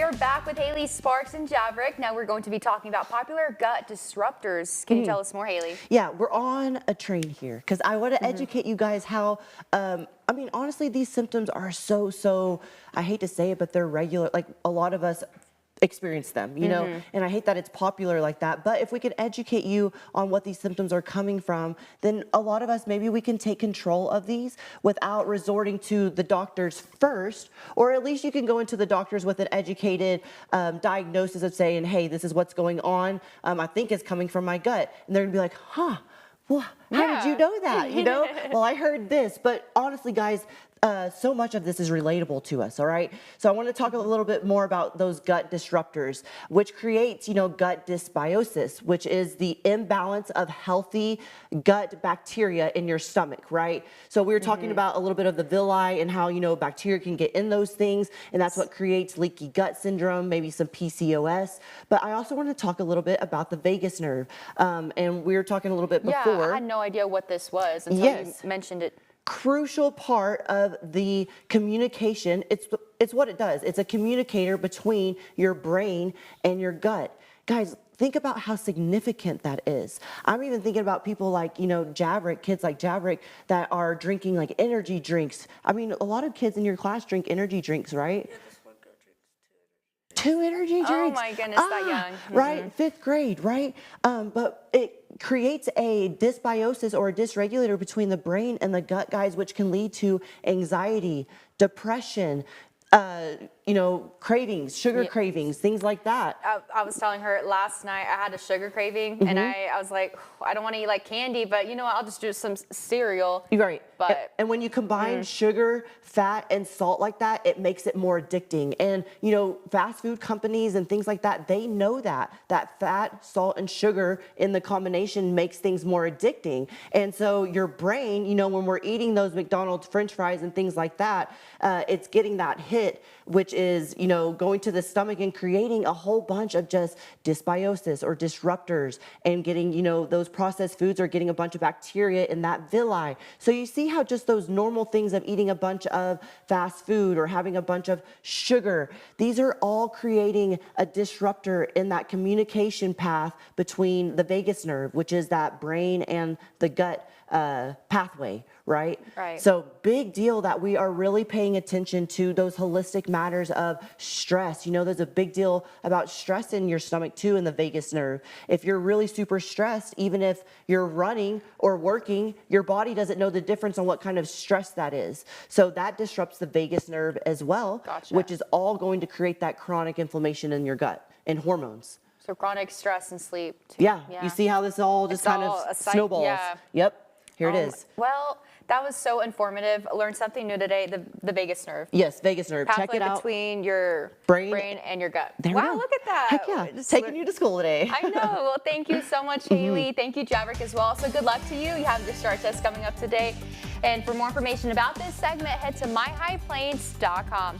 are back with Haley, Sparks, and Javerick. Now we're going to be talking about popular gut disruptors. Can you tell us more, Haley? Yeah, we're on a train here because I want to educate you guys how, I mean, honestly, these symptoms are so, I hate to say it, but they're regular. Like a lot of us experience them, you know, and I hate that it's popular like that. But if we could educate you on what these symptoms are coming from, then a lot of us, maybe we can take control of these without resorting to the doctors first, or at least you can go into the doctors with an educated diagnosis of saying, hey, this is what's going on. I think it's coming from my gut. And they're gonna be like, huh, well, how did you know that? You know, well, I heard this, but honestly, guys, so much of this is relatable to us, all right? So I want to talk a little bit more about those gut disruptors, which creates, you know, gut dysbiosis, which is the imbalance of healthy gut bacteria in your stomach, right? So we were talking about a little bit of the villi and how, you know, bacteria can get in those things, and that's what creates leaky gut syndrome, maybe some PCOS. But I also want to talk a little bit about the vagus nerve, and we were talking a little bit before. Yeah, I had no idea what this was until you mentioned it. Crucial part of the communication. It's what it does. It's a communicator between your brain and your gut. Guys, think about how significant that is. I'm even thinking about people like, you know, Javerick, kids like Javerick that are drinking like energy drinks. I mean, a lot of kids in your class drink energy drinks, right? Yeah, this one girl drinks 2 energy drinks. Oh my goodness, that young. Right, 5th grade, right? But it creates a dysbiosis or a dysregulator between the brain and the gut, guys, which can lead to anxiety, depression, you know, cravings, sugar cravings, things like that. I was telling her last night I had a sugar craving, and I was like, I don't want to eat like candy, but you know what? I'll just do some cereal. You're right. But and when you combine sugar, fat, and salt like that, it makes it more addicting. And you know, fast food companies and things like that, they know that fat, salt, and sugar in the combination makes things more addicting. And so your brain, you know, when we're eating those McDonald's French fries and things like that, it's getting that hit, which is, you know, going to the stomach and creating a whole bunch of just dysbiosis or disruptors, and getting, you know, those processed foods are getting a bunch of bacteria in that villi. So you see how just those normal things of eating a bunch of fast food or having a bunch of sugar, these are all creating a disruptor in that communication path between the vagus nerve, which is that brain and the gut pathway, right? Right. So big deal that we are really paying attention to those holistic matters of stress. You know, there's a big deal about stress in your stomach too, in the vagus nerve. If you're really super stressed, even if you're running or working, your body doesn't know the difference on what kind of stress that is. So that disrupts the vagus nerve as well, which is all going to create that chronic inflammation in your gut and hormones. So chronic stress and sleep too. Yeah. You see how this all just kind of snowballs. Yeah. Yep. Here it is. Well, that was so informative. I learned something new today, the vagus nerve. Yes, vagus nerve. Pathway Check it out. between your brain and your gut. There we wow, go. look at that. Heck yeah. Taking you to school today. I know. Well, thank you so much, Haley. Thank you, Javerick, as well. So good luck to you. You have your STAR test coming up today. And for more information about this segment, head to myhighplains.com.